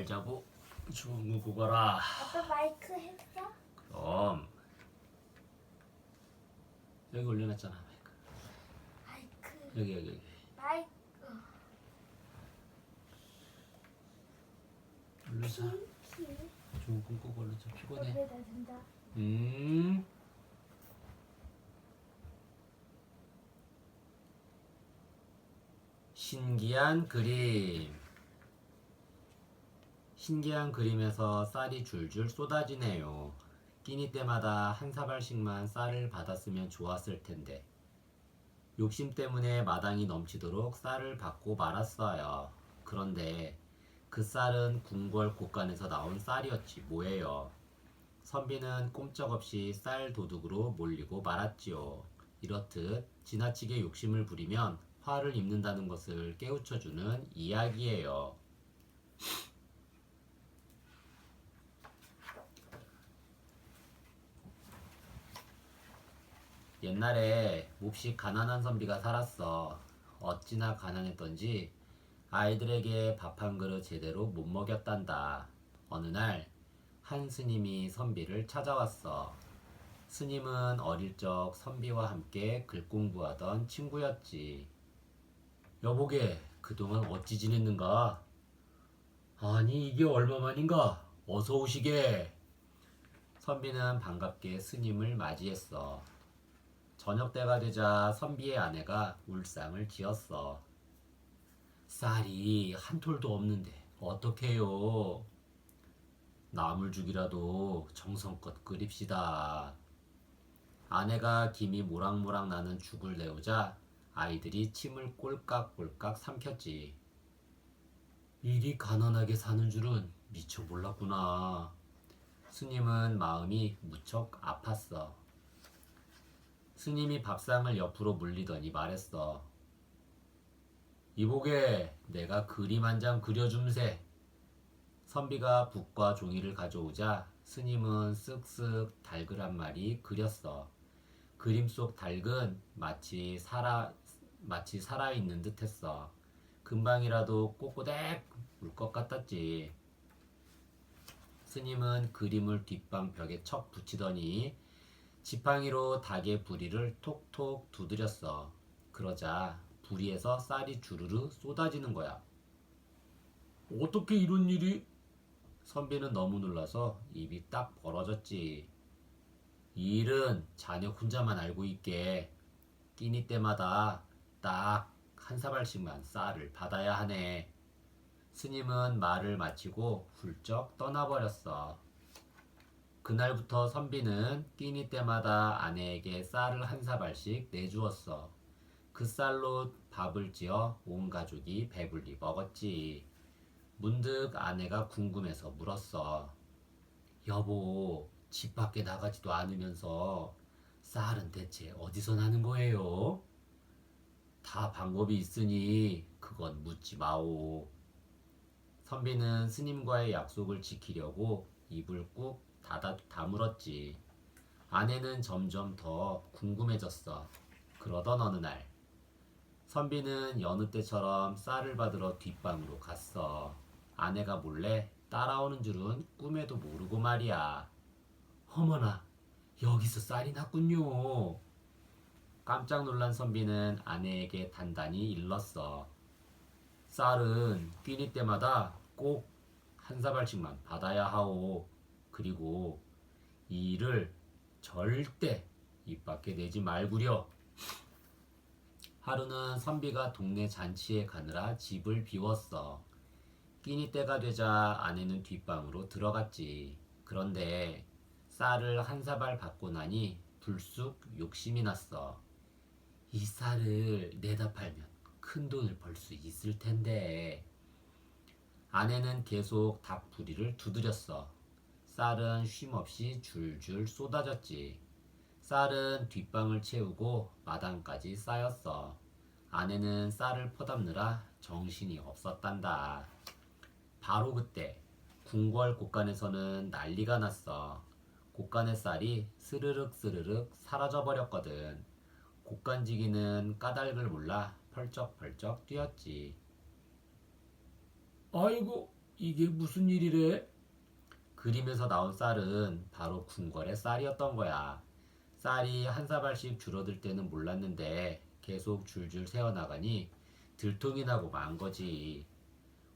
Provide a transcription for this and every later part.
잘 자고 좋은 거 보거라. 아빠 마이크 했어? 그럼 여기 올려놨잖아 마이크. 마이크. 여기. 마이크. 올려자. 키. 좋은 꿈 꾸고 올려자. 피곤해. 그래 나 된다. 신기한 그림. 신기한 그림에서 쌀이 줄줄 쏟아지네요. 끼니 때마다 한 사발씩만 쌀을 받았으면 좋았을 텐데. 욕심 때문에 마당이 넘치도록 쌀을 받고 말았어요. 그런데 그 쌀은 궁궐 곳간에서 나온 쌀이었지 뭐예요. 선비는 꼼짝없이 쌀 도둑으로 몰리고 말았지요. 이렇듯 지나치게 욕심을 부리면 화를 입는다는 것을 깨우쳐주는 이야기예요. 옛날에 몹시 가난한 선비가 살았어. 어찌나 가난했던지 아이들에게 밥 한 그릇 제대로 못 먹였단다. 어느 날 한 스님이 선비를 찾아왔어. 스님은 어릴 적 선비와 함께 글 공부하던 친구였지. 여보게, 그동안 어찌 지냈는가? 아니, 이게 얼마만인가? 어서 오시게. 선비는 반갑게 스님을 맞이했어. 저녁 때가 되자 선비의 아내가 울상을 지었어. 쌀이 한 톨도 없는데 어떡해요? 나물죽이라도 정성껏 끓입시다. 아내가 김이 모락모락 나는 죽을 내오자 아이들이 침을 꼴깍꼴깍 삼켰지. 이리 가난하게 사는 줄은 미처 몰랐구나. 스님은 마음이 무척 아팠어. 스님이 밥상을 옆으로 물리더니 말했어. 이보게, 내가 그림 한 장 그려줌세. 선비가 붓과 종이를 가져오자 스님은 쓱쓱 닭을 한 마리 그렸어. 그림 속 닭은 마치 살아있는 듯 했어. 금방이라도 꼬꼬댁 울 것 같았지. 스님은 그림을 뒷방 벽에 척 붙이더니 지팡이로 닭의 부리를 톡톡 두드렸어. 그러자 부리에서 쌀이 주르르 쏟아지는 거야. 어떻게 이런 일이? 선비는 너무 놀라서 입이 딱 벌어졌지. 이 일은 자네 혼자만 알고 있게. 끼니 때마다 딱 한 사발씩만 쌀을 받아야 하네. 스님은 말을 마치고 훌쩍 떠나버렸어. 그날부터 선비는 끼니 때마다 아내에게 쌀을 한 사발씩 내주었어. 그 쌀로 밥을 지어 온 가족이 배불리 먹었지. 문득 아내가 궁금해서 물었어. 여보, 집 밖에 나가지도 않으면서 쌀은 대체 어디서 나는 거예요? 다 방법이 있으니 그건 묻지 마오. 선비는 스님과의 약속을 지키려고 입을 꾹 다물었지. 아내는 점점 더 궁금해졌어. 그러던 어느 날 선비는 여느 때처럼 쌀을 받으러 뒷방으로 갔어. 아내가 몰래 따라오는 줄은 꿈에도 모르고 말이야. 어머나, 여기서 쌀이 났군요. 깜짝 놀란 선비는 아내에게 단단히 일렀어. 쌀은 끼니 때마다 꼭 한 사발씩만 받아야 하오. 그리고 이 일을 절대 입 밖에 내지 말구려. 하루는 선비가 동네 잔치에 가느라 집을 비웠어. 끼니 때가 되자 아내는 뒷방으로 들어갔지. 그런데 쌀을 한 사발 받고 나니 불쑥 욕심이 났어. 이 쌀을 내다 팔면 큰 돈을 벌 수 있을 텐데. 아내는 계속 닭 부리를 두드렸어. 쌀은 쉼없이 줄줄 쏟아졌지. 쌀은 뒷방을 채우고 마당까지 쌓였어. 아내는 쌀을 퍼담느라 정신이 없었단다. 바로 그때 궁궐 곳간에서는 난리가 났어. 곳간의 쌀이 스르륵 스르륵 사라져버렸거든. 곳간지기는 까닭을 몰라 펄쩍펄쩍 뛰었지. 아이고, 이게 무슨 일이래? 그림에서 나온 쌀은 바로 궁궐의 쌀이었던 거야. 쌀이 한 사발씩 줄어들 때는 몰랐는데 계속 줄줄 새어나가니 들통이 나고 만 거지.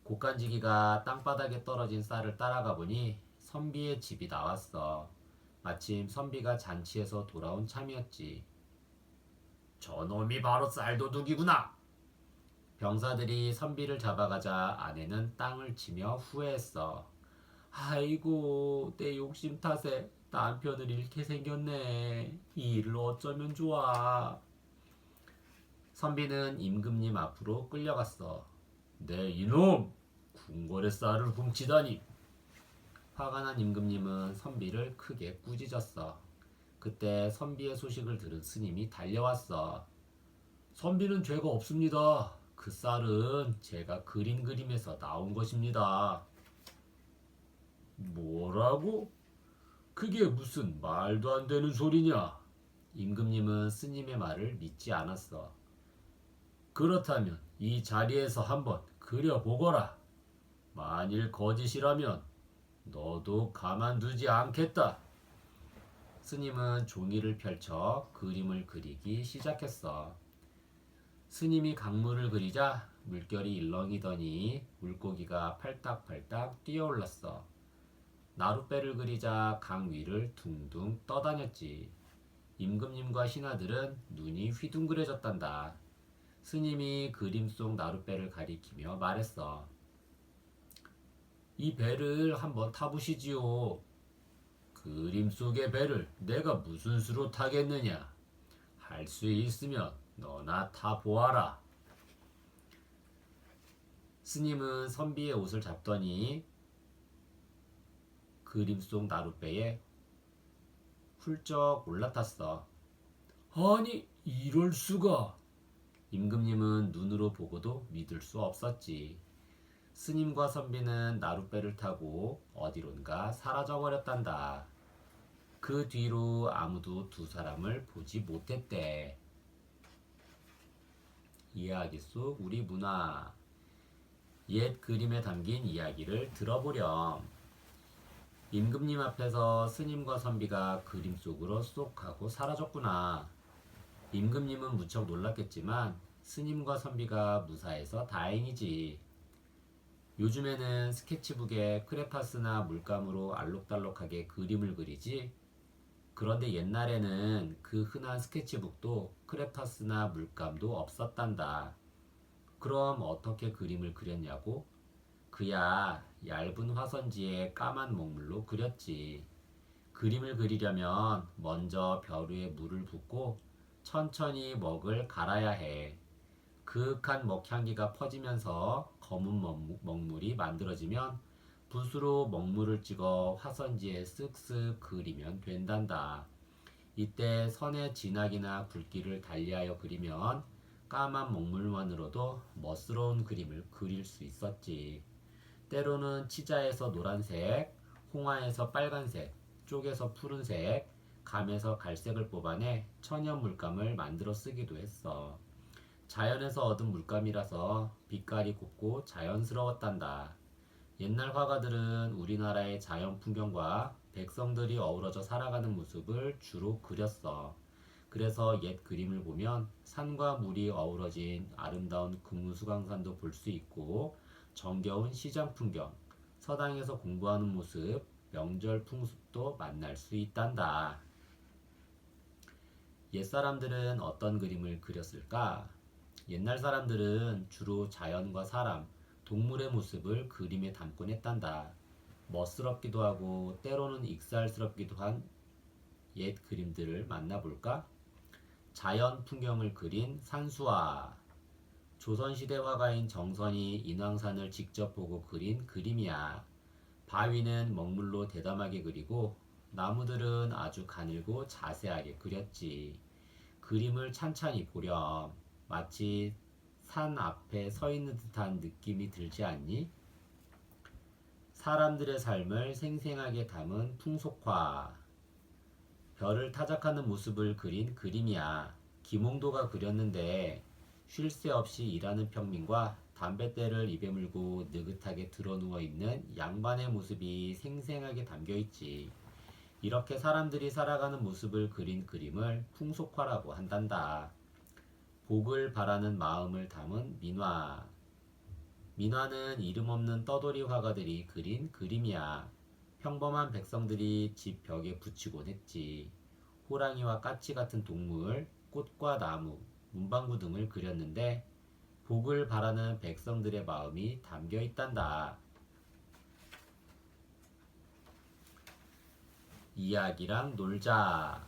곡간지기가 땅바닥에 떨어진 쌀을 따라가 보니 선비의 집이 나왔어. 마침 선비가 잔치에서 돌아온 참이었지. 저놈이 바로 쌀도둑이구나. 병사들이 선비를 잡아가자 아내는 땅을 치며 후회했어. 아이고, 내 욕심 탓에 남편을 잃게 생겼네. 이 일을 어쩌면 좋아. 선비는 임금님 앞으로 끌려갔어. 네 이놈! 궁궐의 쌀을 훔치다니! 화가 난 임금님은 선비를 크게 꾸짖었어. 그때 선비의 소식을 들은 스님이 달려왔어. 선비는 죄가 없습니다. 그 쌀은 제가 그린 그림에서 나온 것입니다. 뭐라고? 그게 무슨 말도 안 되는 소리냐? 임금님은 스님의 말을 믿지 않았어. 그렇다면 이 자리에서 한번 그려보거라. 만일 거짓이라면 너도 가만두지 않겠다. 스님은 종이를 펼쳐 그림을 그리기 시작했어. 스님이 강물을 그리자 물결이 일렁이더니 물고기가 팔딱팔딱 뛰어올랐어. 나룻배를 그리자 강 위를 둥둥 떠다녔지. 임금님과 신하들은 눈이 휘둥그레졌단다. 스님이 그림 속 나룻배를 가리키며 말했어. 이 배를 한번 타보시지요. 그림 속의 배를 내가 무슨 수로 타겠느냐. 할 수 있으면 너나 타보아라. 스님은 선비의 옷을 잡더니 그림 속 나룻배에 훌쩍 올라탔어. 아니, 이럴 수가. 임금님은 눈으로 보고도 믿을 수 없었지. 스님과 선비는 나룻배를 타고 어디론가 사라져버렸단다. 그 뒤로 아무도 두 사람을 보지 못했대. 이야기 속 우리 문화. 옛 그림에 담긴 이야기를 들어보렴. 임금님 앞에서 스님과 선비가 그림 속으로 쏙 하고 사라졌구나. 임금님은 무척 놀랐겠지만 스님과 선비가 무사해서 다행이지. 요즘에는 스케치북에 크레파스나 물감으로 알록달록하게 그림을 그리지. 그런데 옛날에는 그 흔한 스케치북도 크레파스나 물감도 없었단다. 그럼 어떻게 그림을 그렸냐고? 그야 얇은 화선지에 까만 먹물로 그렸지. 그림을 그리려면 먼저 벼 위에 물을 붓고 천천히 먹을 갈아야 해. 그윽한 먹향기가 퍼지면서 검은 먹물이 만들어지면 붓으로 먹물을 찍어 화선지에 쓱쓱 그리면 된단다. 이때 선의 진하기나 굵기를 달리하여 그리면 까만 먹물만으로도 멋스러운 그림을 그릴 수 있었지. 때로는 치자에서 노란색, 홍화에서 빨간색, 쪽에서 푸른색, 감에서 갈색을 뽑아내 천연 물감을 만들어 쓰기도 했어. 자연에서 얻은 물감이라서 빛깔이 곱고 자연스러웠단다. 옛날 화가들은 우리나라의 자연 풍경과 백성들이 어우러져 살아가는 모습을 주로 그렸어. 그래서 옛 그림을 보면 산과 물이 어우러진 아름다운 금우수강산도 볼 수 있고 정겨운 시장 풍경, 서당에서 공부하는 모습, 명절 풍습도 만날 수 있단다. 옛사람들은 어떤 그림을 그렸을까? 옛날 사람들은 주로 자연과 사람, 동물의 모습을 그림에 담곤 했단다. 멋스럽기도 하고 때로는 익살스럽기도 한 옛 그림들을 만나볼까? 자연 풍경을 그린 산수화. 조선시대 화가인 정선이 인왕산을 직접 보고 그린 그림이야. 바위는 먹물로 대담하게 그리고 나무들은 아주 가늘고 자세하게 그렸지. 그림을 찬찬히 보렴. 마치 산 앞에 서 있는 듯한 느낌이 들지 않니? 사람들의 삶을 생생하게 담은 풍속화. 별을 타작하는 모습을 그린 그림이야. 김홍도가 그렸는데 쉴 새 없이 일하는 평민과 담뱃대를 입에 물고 느긋하게 드러누워 있는 양반의 모습이 생생하게 담겨 있지. 이렇게 사람들이 살아가는 모습을 그린 그림을 풍속화라고 한단다. 복을 바라는 마음을 담은 민화. 민화는 이름 없는 떠돌이 화가들이 그린 그림이야. 평범한 백성들이 집 벽에 붙이곤 했지. 호랑이와 까치 같은 동물, 꽃과 나무, 문방구 등을 그렸는데 복을 바라는 백성들의 마음이 담겨 있단다. 이야기랑 놀자.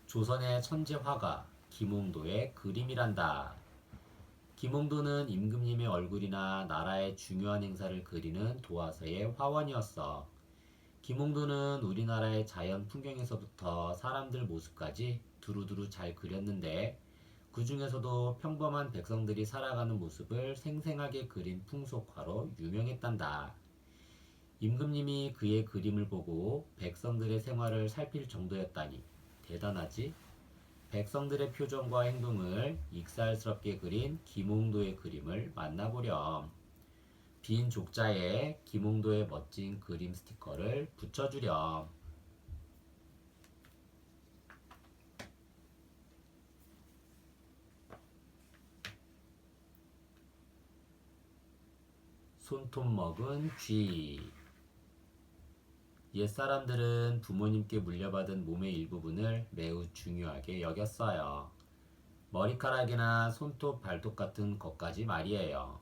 조선의 천재 화가 김홍도의 그림이란다. 김홍도는 임금님의 얼굴이나 나라의 중요한 행사를 그리는 도화서의 화원이었어. 김홍도는 우리나라의 자연 풍경에서부터 사람들 모습까지 두루두루 잘 그렸는데 그 중에서도 평범한 백성들이 살아가는 모습을 생생하게 그린 풍속화로 유명했단다. 임금님이 그의 그림을 보고 백성들의 생활을 살필 정도였다니 대단하지? 백성들의 표정과 행동을 익살스럽게 그린 김홍도의 그림을 만나보렴. 빈 족자에 김홍도의 멋진 그림 스티커를 붙여주렴. 손톱 먹은 쥐. 옛사람들은 부모님께 물려받은 몸의 일부분을 매우 중요하게 여겼어요. 머리카락이나 손톱, 발톱 같은 것까지 말이에요.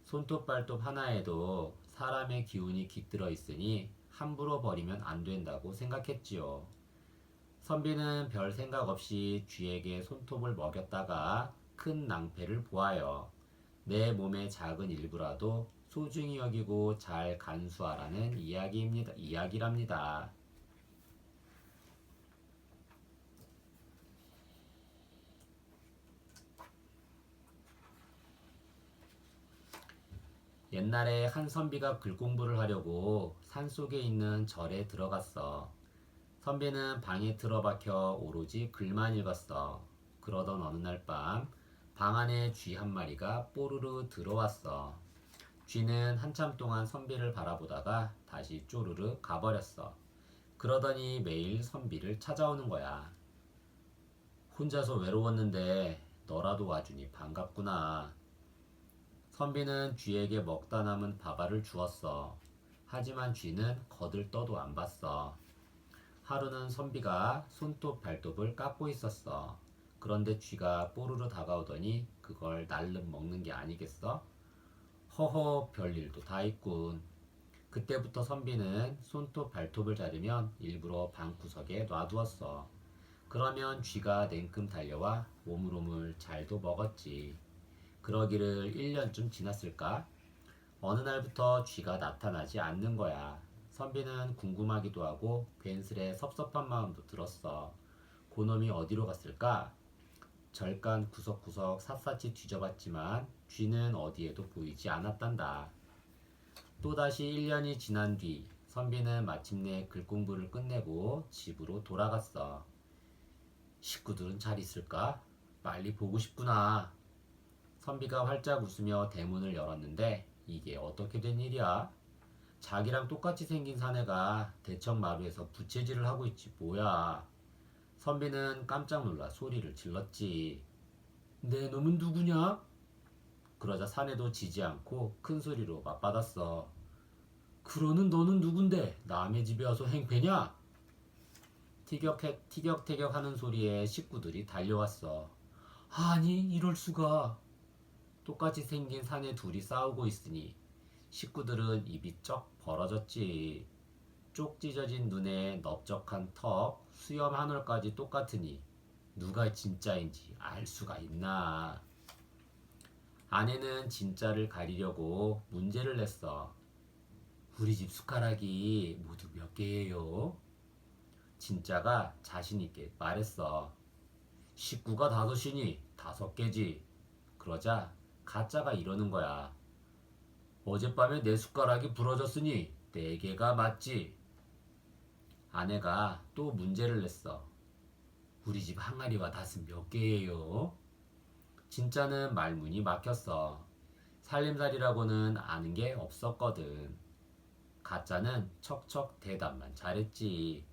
손톱, 발톱 하나에도 사람의 기운이 깃들어 있으니 함부로 버리면 안 된다고 생각했지요. 선비는 별 생각 없이 쥐에게 손톱을 먹였다가 큰 낭패를 보아요. 내 몸의 작은 일부라도 소중히 여기고 잘 간수하라는 이야기랍니다. 옛날에 한 선비가 글 공부를 하려고 산속에 있는 절에 들어갔어. 선비는 방에 틀어박혀 오로지 글만 읽었어. 그러던 어느 날 밤, 방 안에 쥐 한 마리가 뽀르르 들어왔어. 쥐는 한참 동안 선비를 바라보다가 다시 쪼르르 가버렸어. 그러더니 매일 선비를 찾아오는 거야. 혼자서 외로웠는데 너라도 와주니 반갑구나. 선비는 쥐에게 먹다 남은 밥알을 주었어. 하지만 쥐는 거들떠도 안 봤어. 하루는 선비가 손톱 발톱을 깎고 있었어. 그런데 쥐가 뽀르르 다가오더니 그걸 날름 먹는 게 아니겠어? 허허, 별일도 다 있군. 그때부터 선비는 손톱 발톱을 자르면 일부러 방구석에 놔두었어. 그러면 쥐가 냉큼 달려와 오물오물 잘도 먹었지. 그러기를 1년쯤 지났을까? 어느 날부터 쥐가 나타나지 않는 거야. 선비는 궁금하기도 하고 괜스레 섭섭한 마음도 들었어. 그놈이 어디로 갔을까? 절간 구석구석 샅샅이 뒤져봤지만 쥐는 어디에도 보이지 않았단다. 또다시 1년이 지난 뒤 선비는 마침내 글공부를 끝내고 집으로 돌아갔어. 식구들은 잘 있을까? 빨리 보고 싶구나. 선비가 활짝 웃으며 대문을 열었는데 이게 어떻게 된 일이야? 자기랑 똑같이 생긴 사내가 대청마루에서 부채질을 하고 있지 뭐야. 선비는 깜짝 놀라 소리를 질렀지. 내 놈은 누구냐? 그러자 사내도 지지 않고 큰 소리로 맞받았어. 그러는 너는 누군데 남의 집에 와서 행패냐? 티격태격 하는 소리에 식구들이 달려왔어. 아니 이럴 수가. 똑같이 생긴 사내 둘이 싸우고 있으니 식구들은 입이 쩍 벌어졌지. 쪽 찢어진 눈에 넓적한 턱, 수염 한 올까지 똑같으니 누가 진짜인지 알 수가 있나. 아내는 진짜를 가리려고 문제를 냈어. 우리 집 숟가락이 모두 몇 개예요? 진짜가 자신있게 말했어. 식구가 5이니 5개지. 그러자 가짜가 이러는 거야. 어젯밤에 내 숟가락이 부러졌으니 4개가 맞지. 아내가 또 문제를 냈어. 우리 집 항아리와 닷은 몇 개예요? 진짜는 말문이 막혔어. 살림살이라고는 아는 게 없었거든. 가짜는 척척 대답만 잘했지.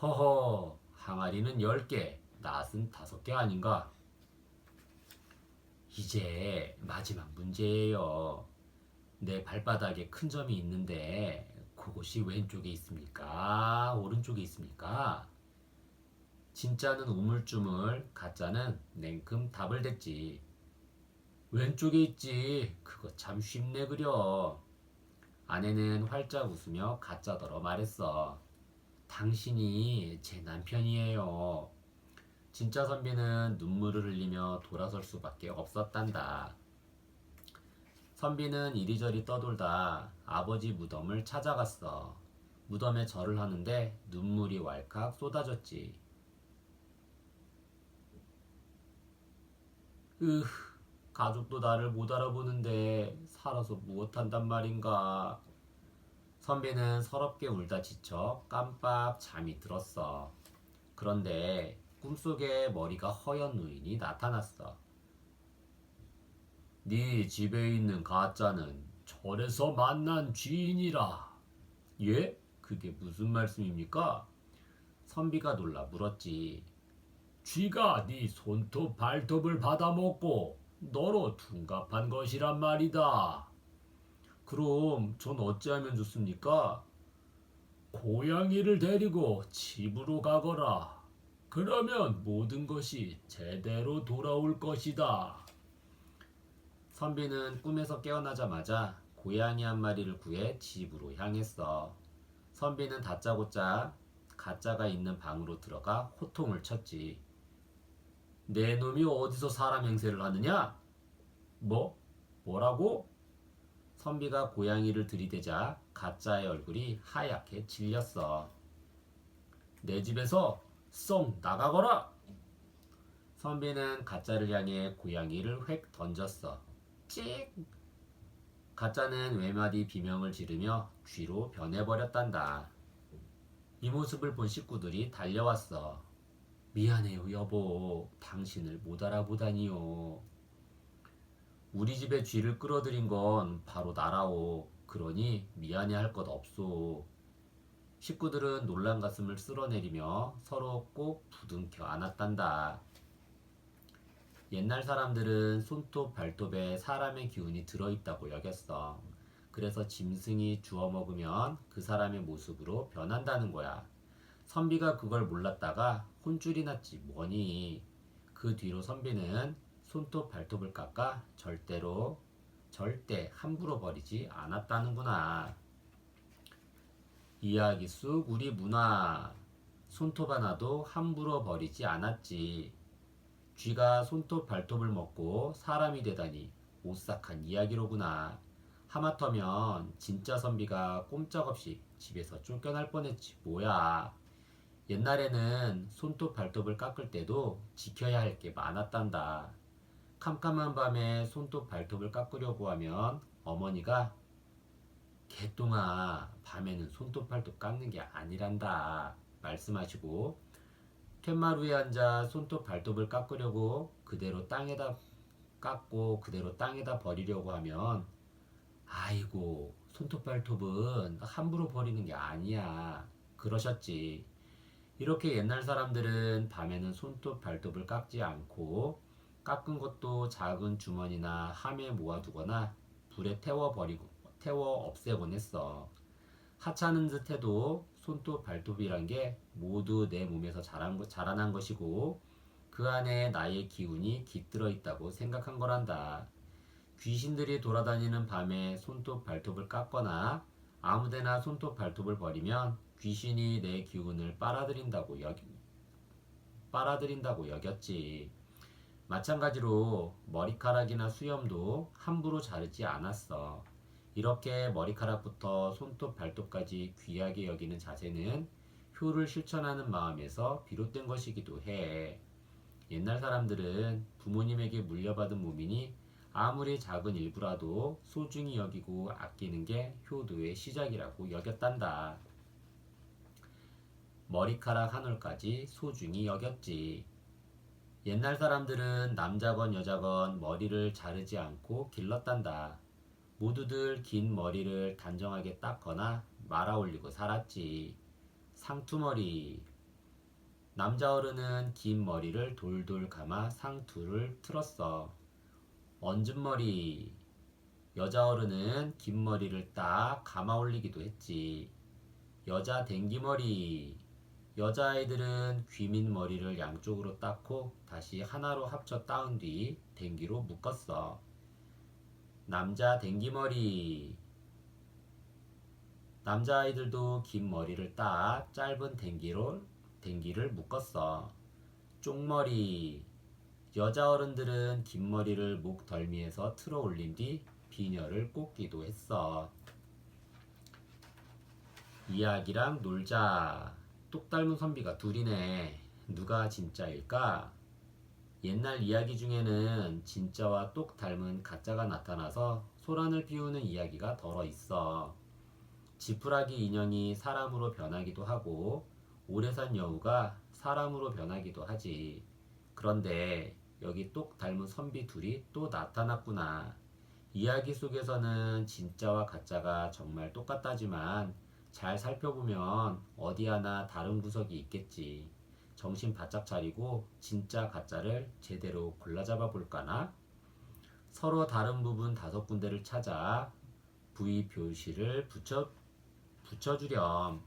허허, 항아리는 10개, 낫은 5개 아닌가? 이제 마지막 문제예요. 내 발바닥에 큰 점이 있는데 그곳이 왼쪽에 있습니까? 오른쪽에 있습니까? 진짜는 우물쭈물, 가짜는 냉큼 답을 댔지. 왼쪽에 있지. 그거 참 쉽네 그려. 아내는 활짝 웃으며 가짜더러 말했어. 당신이 제 남편이에요. 진짜 선비는 눈물을 흘리며 돌아설 수밖에 없었단다. 선비는 이리저리 떠돌다 아버지 무덤을 찾아갔어. 무덤에 절을 하는데 눈물이 왈칵 쏟아졌지. 으, 가족도 나를 못 알아보는데 살아서 무엇한단 말인가. 선비는 서럽게 울다 지쳐 깜빡 잠이 들었어. 그런데 꿈속에 머리가 허연 노인이 나타났어. 네 집에 있는 가짜는 절에서 만난 쥐인이라. 예? 그게 무슨 말씀입니까? 선비가 놀라 물었지. 쥐가 네 손톱 발톱을 받아먹고 너로 둔갑한 것이란 말이다. 그럼 전 어찌하면 좋습니까? 고양이를 데리고 집으로 가거라. 그러면 모든 것이 제대로 돌아올 것이다. 선비는 꿈에서 깨어나자마자 고양이 한 마리를 구해 집으로 향했어. 선비는 다짜고짜 가짜가 있는 방으로 들어가 호통을 쳤지. 내 놈이 어디서 사람 행세를 하느냐? 뭐라고? 선비가 고양이를 들이대자 가짜의 얼굴이 하얗게 질렸어. 내 집에서 썩 나가거라! 선비는 가짜를 향해 고양이를 획 던졌어. 찍! 가짜는 외마디 비명을 지르며 쥐로 변해버렸단다. 이 모습을 본 식구들이 달려왔어. 미안해요 여보, 당신을 못 알아보다니요. 우리 집에 쥐를 끌어들인 건 바로 나라오. 그러니 미안해할 것 없소. 식구들은 놀란 가슴을 쓸어내리며 서로 꼭 부둥켜 안았단다. 옛날 사람들은 손톱 발톱에 사람의 기운이 들어있다고 여겼어. 그래서 짐승이 주워 먹으면 그 사람의 모습으로 변한다는 거야. 선비가 그걸 몰랐다가 혼쭐이 났지 뭐니. 그 뒤로 선비는 손톱 발톱을 깎아 절대 함부로 버리지 않았다는구나. 이야기 속 우리 문화. 손톱 하나도 함부로 버리지 않았지. 쥐가 손톱 발톱을 먹고 사람이 되다니 오싹한 이야기로구나. 하마터면 진짜 선비가 꼼짝없이 집에서 쫓겨날 뻔했지 뭐야. 옛날에는 손톱 발톱을 깎을 때도 지켜야 할 게 많았단다. 캄캄한 밤에 손톱 발톱을 깎으려고 하면 어머니가 개똥아, 밤에는 손톱 발톱 깎는 게 아니란다 말씀하시고, 툇마루에 앉아 손톱 발톱을 깎으려고 그대로 땅에다 깎고 그대로 땅에다 버리려고 하면 아이고, 손톱 발톱은 함부로 버리는 게 아니야 그러셨지. 이렇게 옛날 사람들은 밤에는 손톱 발톱을 깎지 않고 깎은 것도 작은 주머니나 함에 모아두거나 불에 태워 없애곤 했어. 하찮은 듯 해도 손톱 발톱이란 게 모두 내 몸에서 자라난 것이고 그 안에 나의 기운이 깃들어 있다고 생각한 거란다. 귀신들이 돌아다니는 밤에 손톱 발톱을 깎거나 아무데나 손톱 발톱을 버리면 귀신이 내 기운을 빨아들인다고 여겼지. 마찬가지로 머리카락이나 수염도 함부로 자르지 않았어. 이렇게 머리카락부터 손톱 발톱까지 귀하게 여기는 자세는 효를 실천하는 마음에서 비롯된 것이기도 해. 옛날 사람들은 부모님에게 물려받은 몸이니 아무리 작은 일부라도 소중히 여기고 아끼는 게 효도의 시작이라고 여겼단다. 머리카락 한 올까지 소중히 여겼지. 옛날 사람들은 남자건 여자건 머리를 자르지 않고 길렀단다. 모두들 긴 머리를 단정하게 닦거나 말아 올리고 살았지. 상투머리. 남자 어른은 긴 머리를 돌돌 감아 상투를 틀었어. 얹은머리. 여자 어른은 긴 머리를 딱 감아 올리기도 했지. 여자 댕기머리. 여자아이들은 귀민 머리를 양쪽으로 닦고 다시 하나로 합쳐 따은 뒤 댕기로 묶었어. 남자 댕기머리. 남자아이들도 긴 머리를 따 짧은 댕기를 묶었어. 쪽머리. 여자 어른들은 긴 머리를 목 덜미에서 틀어 올린 뒤 비녀를 꽂기도 했어. 이야기랑 놀자. 똑 닮은 선비가 둘이네. 누가 진짜일까? 옛날 이야기 중에는 진짜와 똑 닮은 가짜가 나타나서 소란을 피우는 이야기가 덜어 있어. 지푸라기 인형이 사람으로 변하기도 하고 오래 산 여우가 사람으로 변하기도 하지. 그런데 여기 똑 닮은 선비 둘이 또 나타났구나. 이야기 속에서는 진짜와 가짜가 정말 똑같다지만 잘 살펴보면 어디 하나 다른 구석이 있겠지. 정신 바짝 차리고 진짜 가짜를 제대로 골라잡아 볼까나? 서로 다른 부분 5군데를 찾아 부위 표시를 붙여주렴.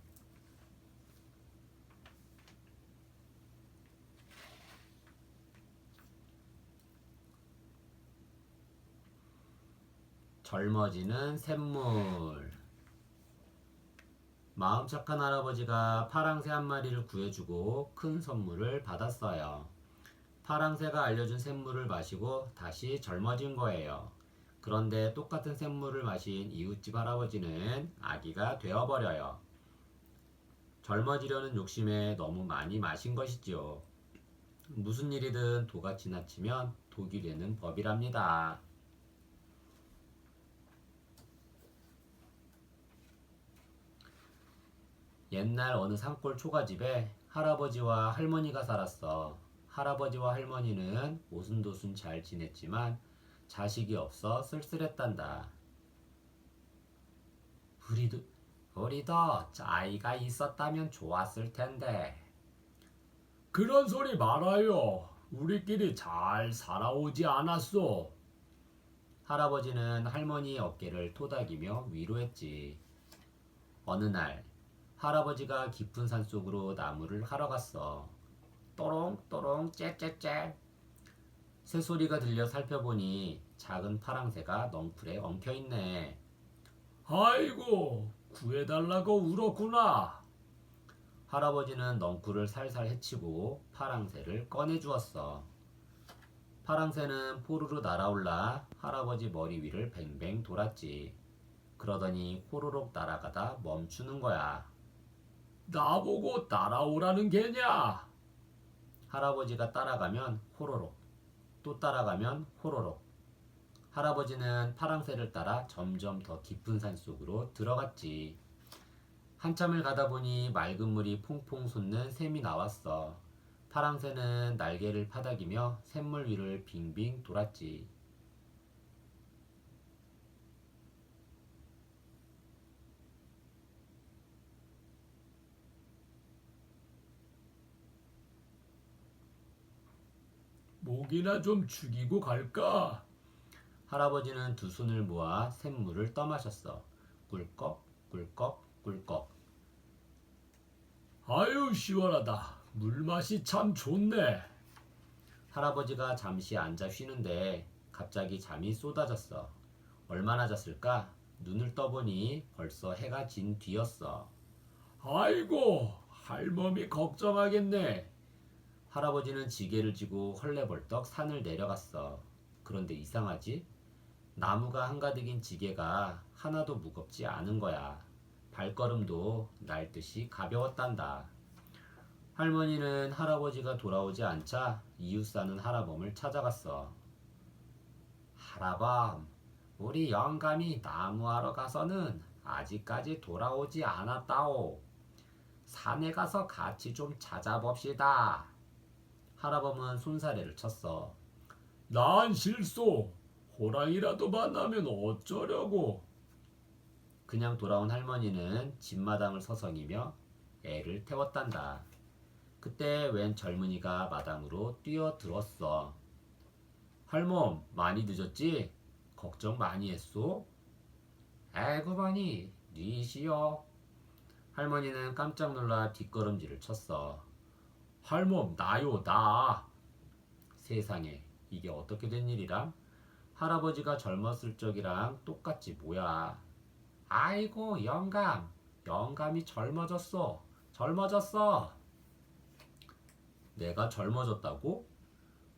젊어지는 샘물. 마음 착한 할아버지가 파랑새 한 마리를 구해주고 큰 선물을 받았어요. 파랑새가 알려준 샘물을 마시고 다시 젊어진 거예요. 그런데 똑같은 샘물을 마신 이웃집 할아버지는 아기가 되어버려요. 젊어지려는 욕심에 너무 많이 마신 것이지요. 무슨 일이든 도가 지나치면 독이 되는 법이랍니다. 옛날 어느 산골 초가집에 할아버지와 할머니가 살았어. 할아버지와 할머니는 오순도순 잘 지냈지만 자식이 없어 쓸쓸했단다. 우리도 아이가 있었다면 좋았을 텐데. 그런 소리 말아요. 우리끼리 잘 살아오지 않았소. 할아버지는 할머니의 어깨를 토닥이며 위로했지. 어느 날 할아버지가 깊은 산속으로 나무를 하러 갔어. 또롱또롱 째째째. 새소리가 들려 살펴보니 작은 파랑새가 넝풀에 엉켜있네. 아이고, 구해달라고 울었구나. 할아버지는 넝쿨을 살살 헤치고 파랑새를 꺼내주었어. 파랑새는 포르르 날아올라 할아버지 머리 위를 뱅뱅 돌았지. 그러더니 호로록 날아가다 멈추는 거야. 나보고 따라오라는 게냐? 할아버지가 따라가면 호로록, 또 따라가면 호로록. 할아버지는 파랑새를 따라 점점 더 깊은 산속으로 들어갔지. 한참을 가다 보니 맑은 물이 퐁퐁 솟는 샘이 나왔어. 파랑새는 날개를 파닥이며 샘물 위를 빙빙 돌았지. 목이나 좀 죽이고 갈까? 할아버지는 두 손을 모아 샘물을 떠마셨어. 꿀꺽, 꿀꺽, 꿀꺽. 아유, 시원하다. 물맛이 참 좋네. 할아버지가 잠시 앉아 쉬는데 갑자기 잠이 쏟아졌어. 얼마나 잤을까? 눈을 떠보니 벌써 해가 진 뒤였어. 아이고, 할멈이 걱정하겠네. 할아버지는 지게를 지고 헐레벌떡 산을 내려갔어. 그런데 이상하지? 나무가 한가득인 지게가 하나도 무겁지 않은 거야. 발걸음도 날듯이 가벼웠단다. 할머니는 할아버지가 돌아오지 않자 이웃 사는 할아범을 찾아갔어. 할아범, 우리 영감이 나무하러 가서는 아직까지 돌아오지 않았다오. 산에 가서 같이 좀 찾아봅시다. 할아범은 손사래를 쳤어. 난 실소. 호랑이라도 만나면 어쩌려고. 그냥 돌아온 할머니는 집마당을 서성이며 애를 태웠단다. 그때 웬 젊은이가 마당으로 뛰어들었어. 할멈, 많이 늦었지? 걱정 많이 했소? 아이고 보니 니시여. 할머니는 깜짝 놀라 뒷걸음질을 쳤어. 할멈, 나요, 나. 세상에, 이게 어떻게 된 일이람? 할아버지가 젊었을 적이랑 똑같지 뭐야. 아이고 영감, 영감이 젊어졌어. 젊어졌어. 내가 젊어졌다고?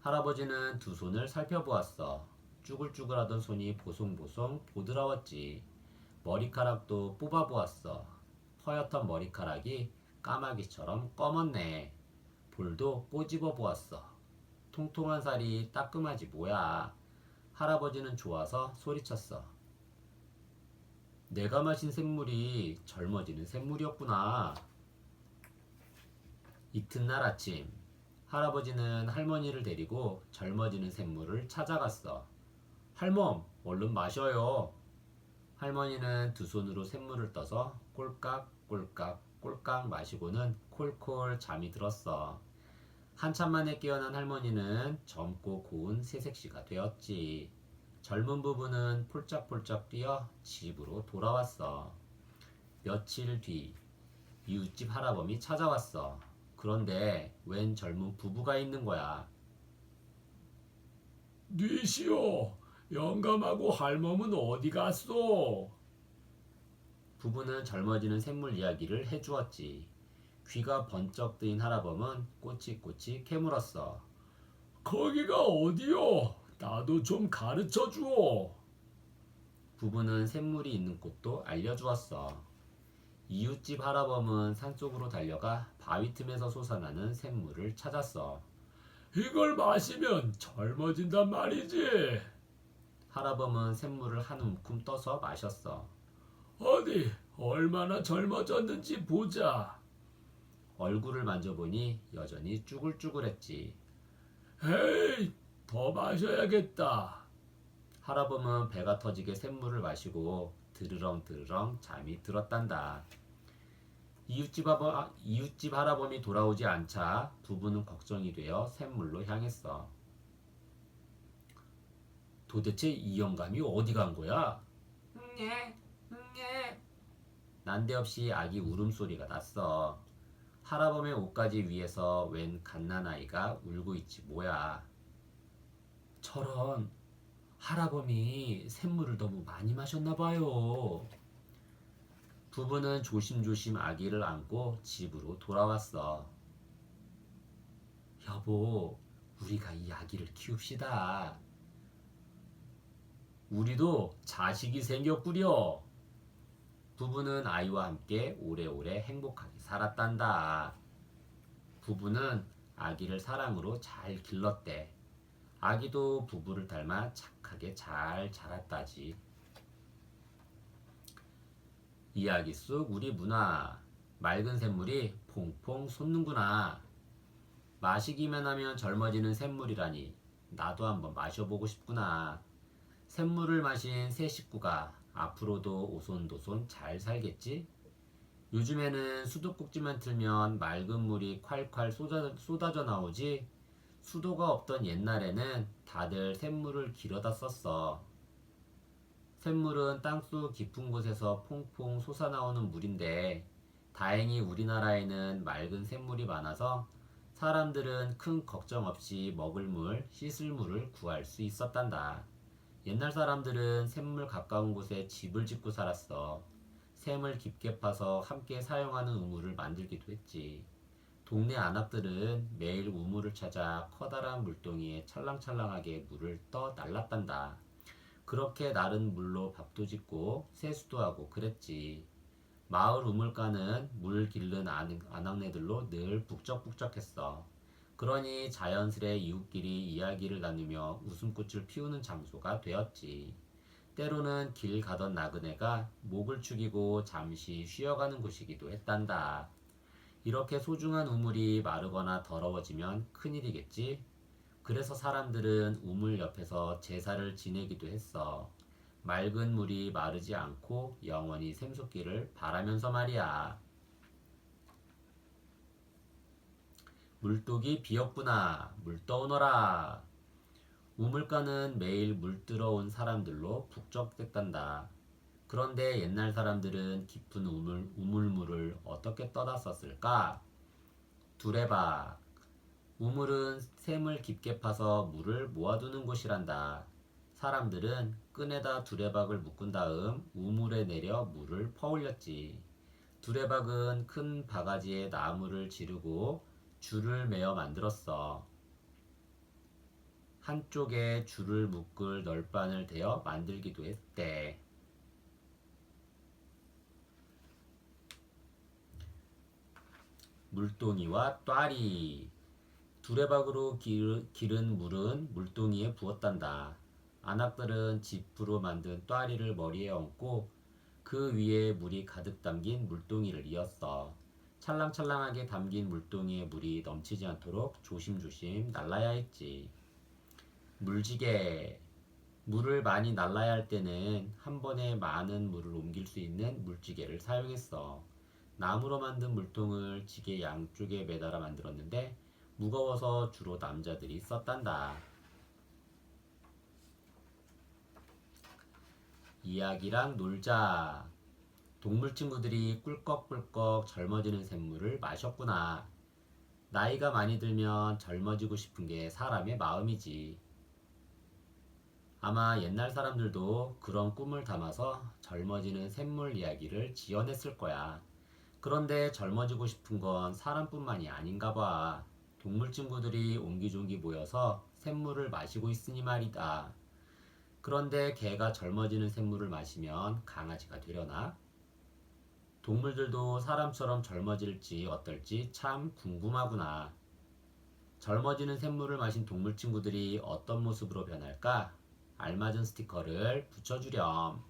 할아버지는 두 손을 살펴보았어. 쭈글쭈글하던 손이 보송보송 보드라웠지. 머리카락도 뽑아보았어. 허옇던 머리카락이 까마귀처럼 검었네. 볼도 꼬집어 보았어. 통통한 살이 따끔하지 뭐야. 할아버지는 좋아서 소리쳤어. 내가 마신 샘물이 젊어지는 샘물이었구나. 이튿날 아침, 할아버지는 할머니를 데리고 젊어지는 샘물을 찾아갔어. 할멈, 얼른 마셔요. 할머니는 두 손으로 샘물을 떠서 꼴깍꼴깍 꼴깍 마시고는 콜콜 잠이 들었어. 한참 만에 깨어난 할머니는 젊고 고운 새색시가 되었지. 젊은 부부는 폴짝폴짝 뛰어 집으로 돌아왔어. 며칠 뒤 이웃집 할아범이 찾아왔어. 그런데 웬 젊은 부부가 있는 거야. 뉘시오. 영감하고 할멈은 어디 갔소? 부부는 젊어지는 샘물 이야기를 해주었지. 귀가 번쩍 뜨인 할아범은 꼬치꼬치 캐물었어. 거기가 어디요? 나도 좀 가르쳐 주오. 부부는 샘물이 있는 곳도 알려주었어. 이웃집 할아범은 산속으로 달려가 바위 틈에서 솟아나는 샘물을 찾았어. 이걸 마시면 젊어진단 말이지. 할아범은 샘물을 한 움큼 떠서 마셨어. 어디 얼마나 젊어졌는지 보자. 얼굴을 만져보니 여전히 쭈글쭈글했지. 에이, 더 마셔야겠다. 할아범은 배가 터지게 샘물을 마시고 드르렁드르렁 잠이 들었단다. 이웃집 할아범이 돌아오지 않자 부부는 걱정이 되어 샘물로 향했어. 도대체 이 영감이 어디 간 거야? 응애, 응애. 난데없이 아기 울음소리가 났어. 할아범의 옷가지 위에서 웬 갓난아이가 울고 있지 뭐야. 저런, 할아범이 샘물을 너무 많이 마셨나 봐요. 부부는 조심조심 아기를 안고 집으로 돌아왔어. 여보, 우리가 이 아기를 키웁시다. 우리도 자식이 생겼구려. 부부는 아이와 함께 오래오래 행복하게 살았단다. 부부는 아기를 사랑으로 잘 길렀대. 아기도 부부를 닮아 착하게 잘 자랐다지. 이야기 속 우리 문화. 맑은 샘물이 퐁퐁 솟는구나. 마시기만 하면 젊어지는 샘물이라니 나도 한번 마셔보고 싶구나. 샘물을 마신 새 식구가 앞으로도 오손도손 잘 살겠지? 요즘에는 수도꼭지만 틀면 맑은 물이 콸콸 쏟아져 나오지. 수도가 없던 옛날에는 다들 샘물을 길어다 썼어. 샘물은 땅속 깊은 곳에서 퐁퐁 솟아나오는 물인데 다행히 우리나라에는 맑은 샘물이 많아서 사람들은 큰 걱정 없이 먹을 물, 씻을 물을 구할 수 있었단다. 옛날 사람들은 샘물 가까운 곳에 집을 짓고 살았어. 샘을 깊게 파서 함께 사용하는 우물을 만들기도 했지. 동네 안압들은 매일 우물을 찾아 커다란 물동이에 찰랑찰랑하게 물을 떠 날랐단다. 그렇게 나른 물로 밥도 짓고 세수도 하고 그랬지. 마을 우물가는 물 기른 아낙네들로 늘 북적북적했어. 그러니 자연스레 이웃끼리 이야기를 나누며 웃음꽃을 피우는 장소가 되었지. 때로는 길 가던 나그네가 목을 축이고 잠시 쉬어가는 곳이기도 했단다. 이렇게 소중한 우물이 마르거나 더러워지면 큰일이겠지? 그래서 사람들은 우물 옆에서 제사를 지내기도 했어. 맑은 물이 마르지 않고 영원히 샘솟기를 바라면서 말이야. 물독이 비었구나. 물 떠오너라. 우물가는 매일 물 들어온 사람들로 북적댔단다. 그런데 옛날 사람들은 깊은 우물물을 어떻게 떠다 썼을까? 두레박. 우물은 샘을 깊게 파서 물을 모아두는 곳이란다. 사람들은 끈에다 두레박을 묶은 다음 우물에 내려 물을 퍼올렸지. 두레박은 큰 바가지에 나무를 지르고 줄을 매어 만들었어. 한쪽에 줄을 묶을 널판을 대어 만들기도 했대. 물동이와 또아리. 두레박으로 기른 물은 물동이에 부었단다. 안악들은 지프로 만든 또아리를 머리에 얹고 그 위에 물이 가득 담긴 물동이를 이었어. 찰랑찰랑하게 담긴 물동이에 물이 넘치지 않도록 조심조심 날라야 했지. 물지개. 물을 많이 날라야 할 때는 한 번에 많은 물을 옮길 수 있는 물지개를 사용했어. 나무로 만든 물통을 지게 양쪽에 매달아 만들었는데 무거워서 주로 남자들이 썼단다. 이야기랑 놀자. 동물 친구들이 꿀꺽꿀꺽 젊어지는 샘물을 마셨구나. 나이가 많이 들면 젊어지고 싶은 게 사람의 마음이지. 아마 옛날 사람들도 그런 꿈을 담아서 젊어지는 샘물 이야기를 지어냈을 거야. 그런데 젊어지고 싶은 건 사람뿐만이 아닌가 봐. 동물 친구들이 옹기종기 모여서 샘물을 마시고 있으니 말이다. 그런데 개가 젊어지는 샘물을 마시면 강아지가 되려나? 동물들도 사람처럼 젊어질지 어떨지 참 궁금하구나. 젊어지는 샘물을 마신 동물 친구들이 어떤 모습으로 변할까? 알맞은 스티커를 붙여주렴.